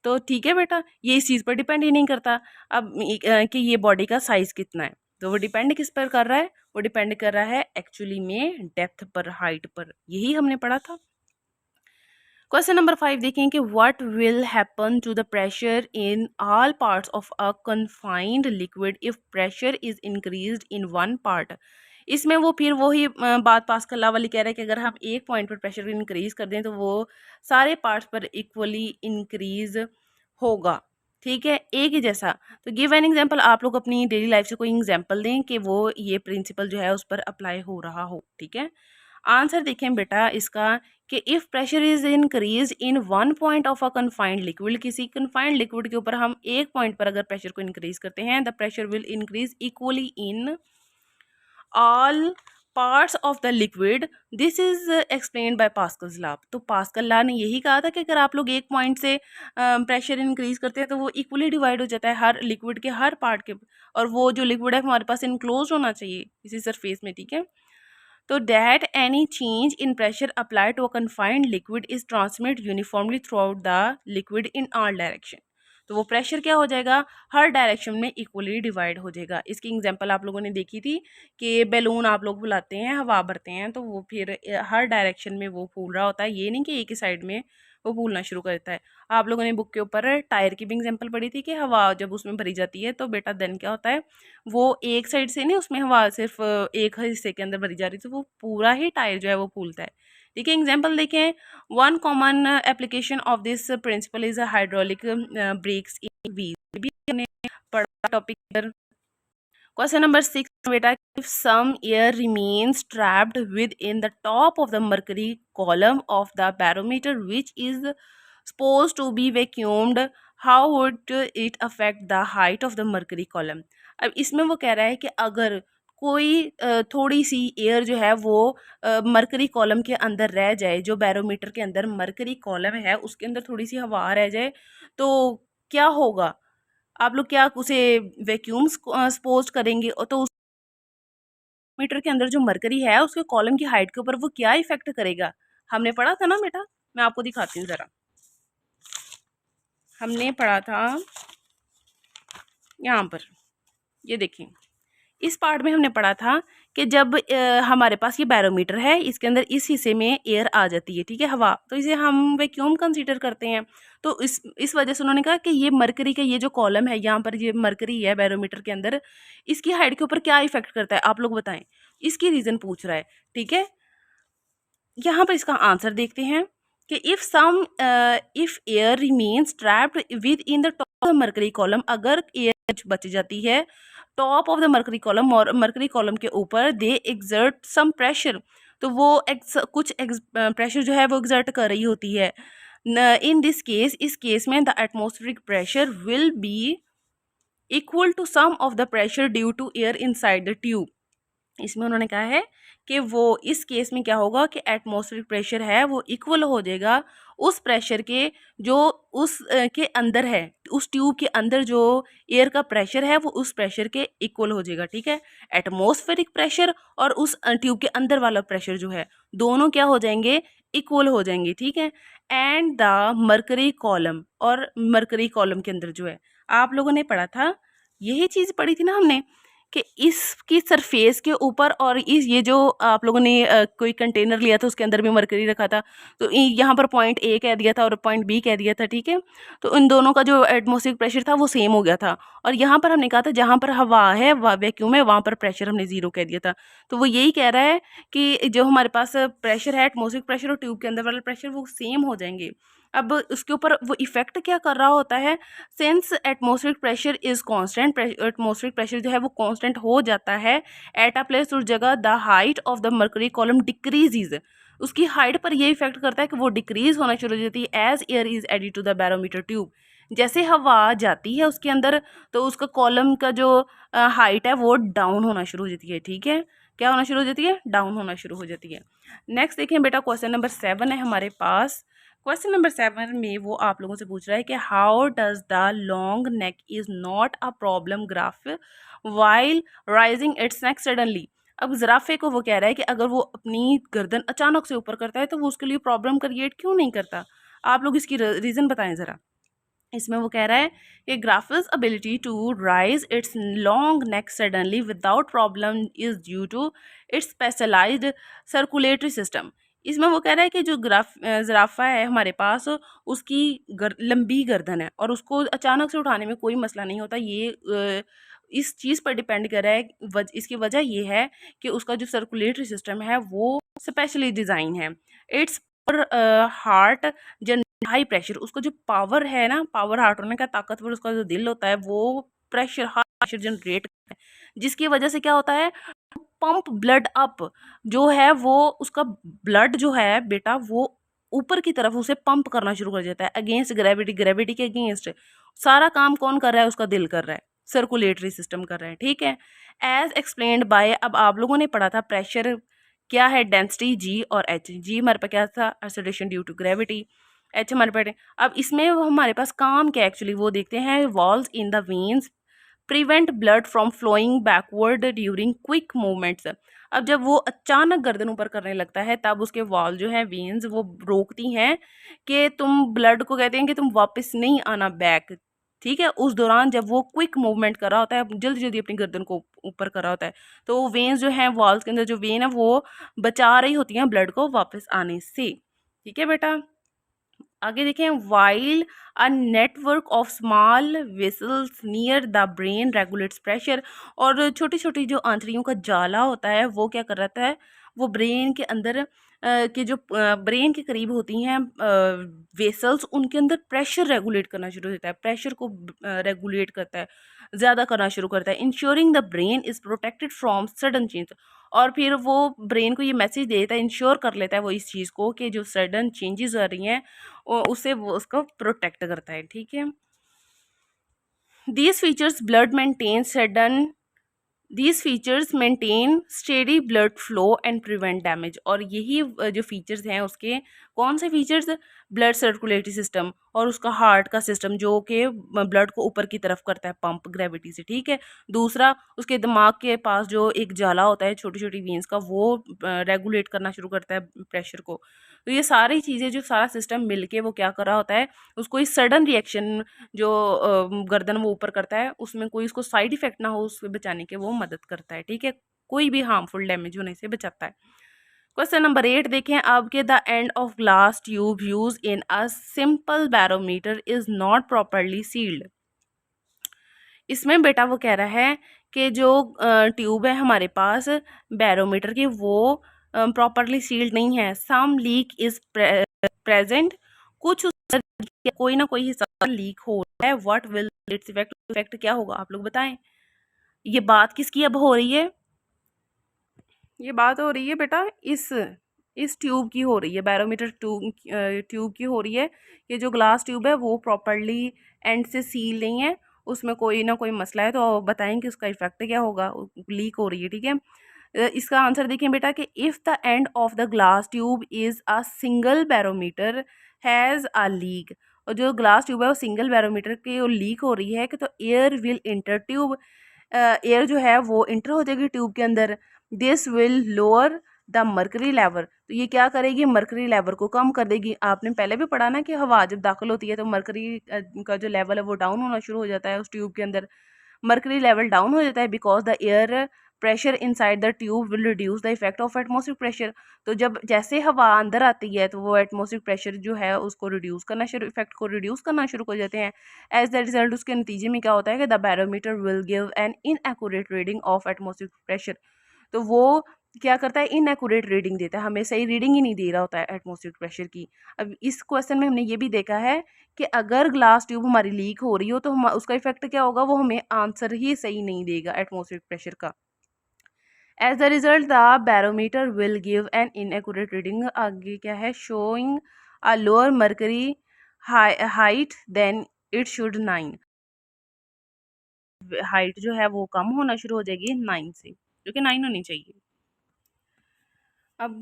तो ठीक है बेटा, ये इस चीज़ पर डिपेंड ही नहीं करता अब कि ये बॉडी का साइज़ कितना है। तो वो डिपेंड किस पर कर रहा है? वो डिपेंड कर रहा है एक्चुअली में डेप्थ पर, हाइट पर। यही हमने पढ़ा था। क्वेश्चन नंबर 5 देखें कि what will happen to the pressure in all parts of a confined liquid if pressure is increased in one part. इसमें वो फिर वही बात पास्कल लॉ वाली कह रहे हैं कि अगर हम एक पॉइंट पर प्रेशर इंक्रीज कर दें तो वो सारे पार्ट्स पर इक्वली इंक्रीज होगा, ठीक है, एक ही जैसा। तो गिव एन एग्जाम्पल, आप लोग अपनी डेली लाइफ से कोई एग्जाम्पल दें कि वो ये प्रिंसिपल जो है उस पर अप्लाई हो रहा हो, ठीक है। आंसर देखें बेटा इसका कि if pressure is increase in one point of a confined liquid, किसी कन्फाइंड लिक्विड के ऊपर हम एक पॉइंट पर अगर प्रेशर को इंक्रीज करते हैं, the pressure will increase equally in all parts of the liquid. This is explained by Pascal's law. तो पास्कल लॉ ने यही कहा था कि अगर आप लोग एक पॉइंट से प्रेशर इंक्रीज करते हैं तो वो इक्वली डिवाइड हो जाता है हर लिक्विड के हर पार्ट के, और वो जो लिक्विड है हमारे पास इनक्लोज होना चाहिए किसी सरफेस में, ठीक है। तो that any change in pressure applied to a confined liquid is transmitted uniformly throughout the liquid in all direction। तो वो प्रेशर क्या हो जाएगा, हर डायरेक्शन में इक्वली डिवाइड हो जाएगा। इसकी एग्जांपल आप लोगों ने देखी थी कि बैलून आप लोग बुलाते हैं, हवा भरते हैं, तो वो फिर हर डायरेक्शन में वो फूल रहा होता है, ये नहीं कि एक ही साइड में वो फूलना शुरू कर देता है। आप लोगों ने बुक के ऊपर टायर की भी एग्जांपल पढ़ी थी कि हवा जब उसमें भरी जाती है तो बेटा देन क्या होता है, वो एक साइड से नहीं, उसमें हवा सिर्फ एक हिस्से के अंदर भरी जा रही, तो वो पूरा ही टायर जो है वो फूलता है, ठीक है। एग्जाम्पल देखें, one common application of this principle is hydraulic brakes in wheel, भी हमने पढ़ा टॉपिक। क्वेश्चन नंबर 6 बेटा, if some air remains trapped within the top of the mercury column of the barometer which is suppose to be vacuumed, how would it affect the height of the mercury column. अब इसमें वो कह रहा है कि अगर कोई थोड़ी सी एयर जो है वो मर्करी कॉलम के अंदर रह जाए, जो बैरोमीटर के अंदर मर्करी कॉलम है उसके अंदर थोड़ी सी हवा रह जाए तो क्या होगा, आप लोग क्या उसे वैक्यूम सपोज करेंगे, और तो उस मीटर के अंदर जो मरकरी है उसके कॉलम की हाइट के ऊपर वो क्या इफेक्ट करेगा। हमने पढ़ा था ना बेटा, मैं आपको दिखाती हूँ ज़रा, हमने पढ़ा था यहाँ पर, ये देखें इस पार्ट में हमने पढ़ा था कि जब हमारे पास ये बैरोमीटर है, इसके अंदर इस हिस्से में एयर आ जाती है, ठीक है, हवा, तो इसे हम वैक्यूम कंसीडर करते हैं। तो इस वजह से उन्होंने कहा कि ये मरकरी का ये जो कॉलम है, यहाँ पर ये मरकरी है बैरोमीटर के अंदर, इसकी हाइट के ऊपर क्या इफेक्ट करता है, आप लोग बताएं, इसकी रीज़न पूछ रहा है, ठीक है। यहाँ पर इसका आंसर देखते हैं कि if air remains trapped within the top of the mercury column, अगर एयर बच जाती है top of the mercury column और मरकरी कॉलम के ऊपर, दे एक्सर्ट सम प्रेशर, तो वो कुछ प्रेशर जो है वो एक्सर्ट कर रही होती है। इन दिस केस, इस केस में the atmospheric pressure will be equal to sum of the pressure due to air inside the tube. इसमें उन्होंने कहा है कि वो इस केस में क्या होगा कि एटमॉस्फेरिक प्रेशर है वो इक्वल हो जाएगा उस प्रेशर के जो उस के अंदर है, उस ट्यूब के अंदर जो एयर का प्रेशर है वो उस प्रेशर के इक्वल हो जाएगा, ठीक है। एटमॉस्फेरिक प्रेशर और उस ट्यूब के अंदर वाला प्रेशर जो है दोनों क्या हो जाएंगे, इक्वल हो जाएंगे, ठीक है। एंड द मरकरी कॉलम, और मरकरी कॉलम के अंदर जो है आप लोगों ने पढ़ा था, यही चीज़ पढ़ी थी ना हमने कि इसकी सरफेस के ऊपर और इस ये जो आप लोगों ने कोई कंटेनर लिया था उसके अंदर भी मरकरी रखा था, तो यहाँ पर पॉइंट ए कह दिया था और पॉइंट बी कह दिया था, ठीक है। तो इन दोनों का जो एटमॉस्फेरिक प्रेशर था वो सेम हो गया था, और यहाँ पर हमने कहा था जहाँ पर हवा है वैक्यूम है वहाँ पर प्रेशर हमने 0 कह दिया था। तो वो यही कह रहा है कि जो हमारे पास प्रेशर है, एटमॉस्फेरिक प्रेशर और ट्यूब के अंदर वाला प्रेशर वो सेम हो जाएंगे। अब उसके ऊपर वो इफेक्ट क्या कर रहा होता है, since atmospheric pressure is constant, atmospheric pressure जो है वो कांस्टेंट हो जाता है एट अ प्लेस उस जगह, the height of the mercury column decreases, उसकी हाइट पर ये इफेक्ट करता है कि वो डिक्रीज होना शुरू हो जाती है as air is added to the barometer tube. जैसे हवा जाती है उसके अंदर तो उसका कॉलम का जो हाइट है वो डाउन होना शुरू हो जाती है, ठीक है। क्या होना शुरू हो जाती है, डाउन होना शुरू हो जाती है। नेक्स्ट देखिए बेटा, क्वेश्चन नंबर 7 है हमारे पास। क्वेश्चन नंबर 7 में वो आप लोगों से पूछ रहा है कि how does the long neck is not a problem graph while rising it's neck suddenly. अब ज़राफ़े को वो कह रहा है कि अगर वो अपनी गर्दन अचानक से ऊपर करता है तो वो उसके लिए प्रॉब्लम क्रिएट क्यों नहीं करता। आप लोग इसकी रीज़न बताएं ज़रा। इसमें वो कह रहा है कि giraffe's ability to raise its long neck suddenly without problem is due to its specialised circulatory system. इसमें वो कह रहा है कि जो ज़राफ़ा है हमारे पास उसकी लंबी गर्दन है और उसको अचानक से उठाने में कोई मसला नहीं होता। ये इस चीज़ पर डिपेंड कर रहा है, इसकी वजह ये है कि उसका जो सर्कुलेटरी सिस्टम है वो स्पेशली डिज़ाइन है। इट्स हार्ट हाई प्रेशर, उसका जो पावर है ना, पावर हार्ट होने का ताकतवर उसका जो दिल होता है वो प्रेशर हाई प्रेशर जनरेट करता है, जिसकी वजह से क्या होता है, पंप ब्लड अप जो है वो उसका ब्लड जो है बेटा वो ऊपर की तरफ उसे पंप करना शुरू कर देता है अगेंस्ट ग्रेविटी, ग्रेविटी के अगेंस्ट। सारा काम कौन कर रहा है, उसका दिल कर रहा है, सर्कुलेटरी सिस्टम कर रहा है, ठीक है। एज एक्सप्लेन्ड बाय, अब आप लोगों ने पढ़ा था प्रेशर क्या है, डेंसिटी जी और एच। जी हमारे पास क्या था, acceleration due to gravity, H हमारे पास। अब इसमें हमारे पास काम क्या एक्चुअली वो देखते हैं। Walls in the veins prevent blood from flowing backward during quick movements. अब जब वो अचानक गर्दन ऊपर करने लगता है तब उसके वॉल जो है वेन्स वो रोकती हैं कि तुम ब्लड को कहते हैं कि तुम वापस नहीं आना बैक, ठीक है। उस दौरान जब वो क्विक मूवमेंट कर रहा होता है, जल्दी जल्दी अपनी गर्दन को ऊपर कर रहा होता है, तो वेन्स जो है वॉल्स के अंदर जो वेन है वो बचा रही होती हैं ब्लड को वापस आने से, ठीक है बेटा। आगे देखें, while a network of small vessels near the brain regulates pressure, और छोटी छोटी जो आंतड़ियों का जाला होता है वो क्या कर रहा है, वो ब्रेन के अंदर के जो ब्रेन के करीब होती हैं वेसल्स, उनके अंदर प्रेशर रेगुलेट करना शुरू होता है, प्रेशर को रेगुलेट करता है, ज़्यादा करना शुरू करता है। Ensuring the brain is protected from sudden change, और फिर वो ब्रेन को ये मैसेज देता है, इंश्योर कर लेता है वो इस चीज़ को कि जो सडन चेंजेस आ रही हैं उसे वो उसको प्रोटेक्ट करता है, ठीक है। These features blood maintain sudden these features maintain steady blood flow and prevent damage, और यही जो फीचर्स हैं उसके, कौन से फीचर्स, ब्लड सर्कुलेटरी सिस्टम और उसका हार्ट का सिस्टम जो कि ब्लड को ऊपर की तरफ करता है पंप ग्रेविटी से, ठीक है। दूसरा, उसके दिमाग के पास जो एक जाला होता है छोटी छोटी वेन्स का, वो रेगुलेट करना शुरू करता है प्रेशर को। तो ये सारी चीज़ें जो सारा सिस्टम मिलके वो क्या कर रहा होता है, उसको इस सडन रिएक्शन जो गर्दन वो ऊपर करता है उसमें कोई उसको साइड इफेक्ट ना हो उससे बचाने के वो मदद करता है, ठीक है, कोई भी हार्मफुल डैमेज होने से बचाता है। क्वेश्चन नंबर 8 देखें, आपके the end of glass tube use in a simple barometer is not properly sealed. इसमें बेटा वो कह रहा है कि जो ट्यूब है हमारे पास बैरोमीटर की वो प्रॉपरली सील्ड नहीं है, सम लीक इज प्रेजेंट, कुछ कोई ना कोई हिस्सा लीक हो रहा है। What will its effect, effect क्या होगा आप लोग बताएं। ये बात किसकी अब हो रही है, ये बात हो रही है बेटा इस ट्यूब की हो रही है, बैरोमीटर ट्यूब की हो रही है। ये जो ग्लास ट्यूब है वो प्रॉपरली एंड से सील नहीं है, उसमें कोई ना कोई मसला है, तो बताएं कि उसका इफेक्ट क्या होगा, लीक हो रही है, ठीक है। इसका आंसर देखिए बेटा कि if the end of the glass tube is a single barometer has a leak, और जो ग्लास ट्यूब है वो सिंगल बैरोमीटर की लीक हो रही है कि तो air will inter tube, air जो है वो इंटर हो जाएगी ट्यूब के अंदर। This will lower the mercury level, तो ये क्या करेगी, मर्करी लेवल को कम कर देगी। आपने पहले भी पढ़ा ना कि हवा जब दाखिल होती है तो मर्करी का जो लेवल है वो डाउन होना शुरू हो जाता है उस ट्यूब के अंदर। मर्करी लेवल डाउन हो जाता है because the air pressure inside the tube will reduce the effect of atmospheric pressure. तो जब जैसे हवा अंदर आती है तो वो एटमॉस्फेरिक प्रेशर जो है उसको रिड्यूस करना शुरू इफेक्ट को रिड्यूस करना शुरू कर देते हैं। एज द रिजल्ट उसके नतीजे में क्या होता है कि the barometer will give an inaccurate reading of atmospheric pressure. तो वो क्या करता है, इनएक्यूरेट रीडिंग देता है, हमें सही रीडिंग ही नहीं दे रहा होता है एटमॉस्फेरिक प्रेशर की। अब इस क्वेश्चन में हमने ये भी देखा है कि अगर ग्लास ट्यूब हमारी लीक हो रही हो तो हम उसका इफेक्ट क्या होगा, वो हमें आंसर ही सही नहीं देगा एटमॉस्फेरिक प्रेशर का। As the result the barometer will give an inaccurate reading. आगे क्या है, showing a lower mercury height than it should 9। Height जो है वो कम होना शुरू हो जाएगी 9 से, जो कि 9 होनी चाहिए। अब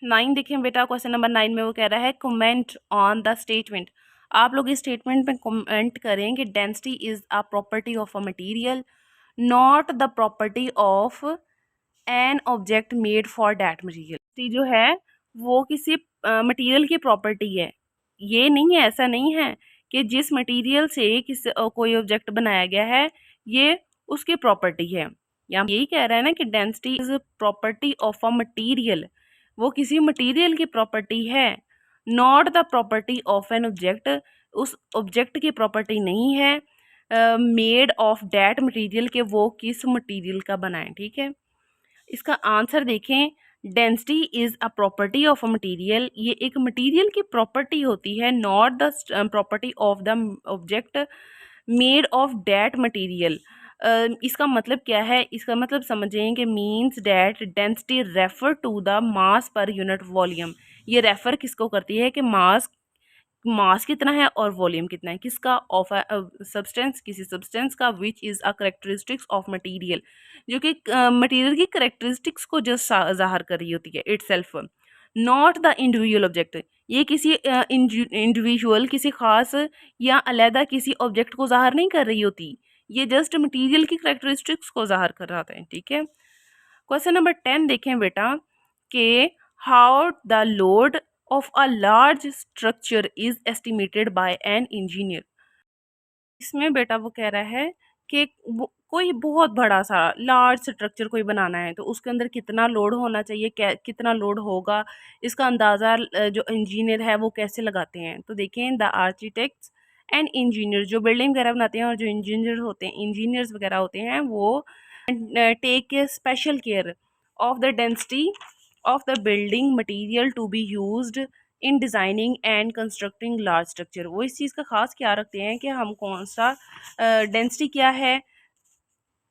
9 देखें बेटा, क्वेश्चन नंबर 9 में वो कह रहा है कमेंट ऑन द स्टेटमेंट। आप लोग इस स्टेटमेंट में कमेंट करें कि density is a property of a material not the property of an object made for that material. जो है वो किसी मटेरियल की प्रॉपर्टी है, ये नहीं है, ऐसा नहीं है कि जिस मटेरियल से कोई ऑब्जेक्ट बनाया गया है ये उसकी प्रॉपर्टी है। यहाँ यही कह रहा है ना कि density is property of a material, वो किसी मटेरियल की प्रॉपर्टी है, not the property of an object, उस ऑब्जेक्ट की प्रॉपर्टी नहीं है मेड ऑफ डैट मटेरियल के वो किस मटेरियल का बनाए। ठीक है, इसका आंसर देखें, density is a property of a material, ये एक मटेरियल की प्रॉपर्टी होती है, not the property of the object made of that material. इसका मतलब क्या है, इसका मतलब समझें कि means that density refer to the mass per unit volume. ये रेफर किसको करती है कि मास कितना है और वॉल्यूम कितना है, किसका, ऑफ सब्सटेंस, किसी सब्सटेंस का, which is a characteristics of material, जो कि मटेरियल की करेक्टरिस्टिक्स को जो ज़ाहिर कर रही होती है itself, not the individual object. ये किसी इंडिविजुअल, किसी खास या अलहदा किसी ऑब्जेक्ट को ज़ाहिर नहीं कर रही होती, ये जस्ट मटेरियल की करेक्टरिस्टिक्स को ज़ाहिर कर रहा है। ठीक है, क्वेश्चन नंबर 10 देखें बेटा कि how the load of a large structure is estimated by an engineer. इसमें बेटा वो कह रहा है कि कोई बहुत बड़ा सा लार्ज स्ट्रक्चर कोई बनाना है तो उसके अंदर कितना लोड होना चाहिए, कितना लोड होगा, इसका अंदाज़ा जो इंजीनियर है वो कैसे लगाते हैं। तो देखें, द आर्किटेक्ट्स एंड इंजीनियर, जो बिल्डिंग वगैरह बनाते हैं और जो इंजीनियर्स वगैरह होते हैं वो take special care of the density of the building material to be used in designing and constructing large structure। वो इस चीज़ का खास क्या रखते हैं कि हम कौन सा डेंसिटी क्या है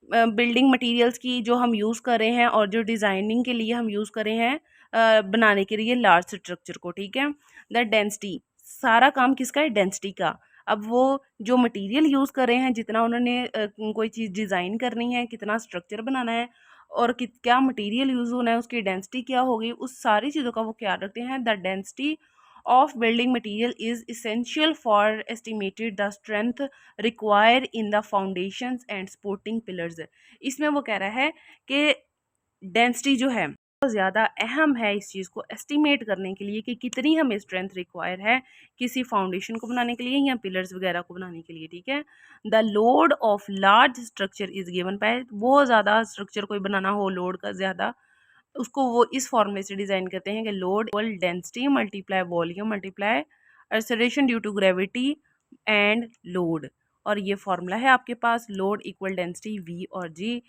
बिल्डिंग मटेरियल्स की जो हम यूज़ कर रहे हैं और जो डिज़ाइनिंग के लिए हम यूज़ कर रहे हैं बनाने के लिए लार्ज स्ट्रक्चर को। ठीक है, द डेंसिटी, सारा काम किसका है, डेंसिटी का। अब वो जो मटेरियल यूज़ कर रहे हैं, जितना उन्होंने कोई चीज़ डिज़ाइन करनी है, कितना स्ट्रक्चर बनाना है और क्या मटेरियल यूज़ होना है, उसकी डेंसिटी क्या होगी, उस सारी चीज़ों का वो ख्याल रखते हैं। The density of building material is essential for estimated the strength require in the foundations and supporting pillars. इसमें वो कह रहा है कि डेंसिटी जो है बहुत ज़्यादा अहम है इस चीज़ को एस्टिमेट करने के लिए कि कितनी हमें स्ट्रेंथ रिक्वायर है किसी फाउंडेशन को बनाने के लिए या पिलर्स वगैरह को बनाने के लिए। ठीक है, the load of large structure is given by, बहुत ज़्यादा स्ट्रक्चर कोई बनाना हो लोड का ज़्यादा, उसको वो इस फॉर्मूले से डिज़ाइन करते हैं कि load equal density multiply volume multiply acceleration due to gravity and load. और ये फार्मूला है आपके पास, लोड इक्वल डेंसिटी वी और जी।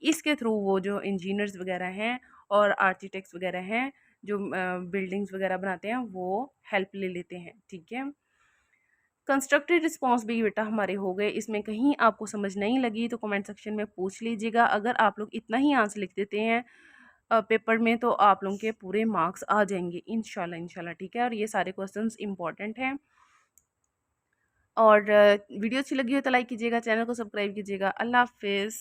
इसके थ्रू वो जो इंजीनियर्स वगैरह हैं और आर्किटेक्ट्स वगैरह हैं जो बिल्डिंग्स वगैरह बनाते हैं वो हेल्प ले लेते हैं। ठीक है, कंस्ट्रक्टेड रिस्पॉन्स भी बेटा हमारे हो गए। इसमें कहीं आपको समझ नहीं लगी तो कमेंट सेक्शन में पूछ लीजिएगा। अगर आप लोग इतना ही आंसर लिख देते हैं पेपर में तो आप लोगों के पूरे मार्क्स आ जाएंगे इंशाल्लाह इंशाल्लाह। ठीक है, और ये सारे क्वेश्चंस इंपॉर्टेंट हैं। और वीडियो अच्छी लगी हो तो लाइक कीजिएगा, चैनल को सब्सक्राइब कीजिएगा। अल्लाह हाफिज़।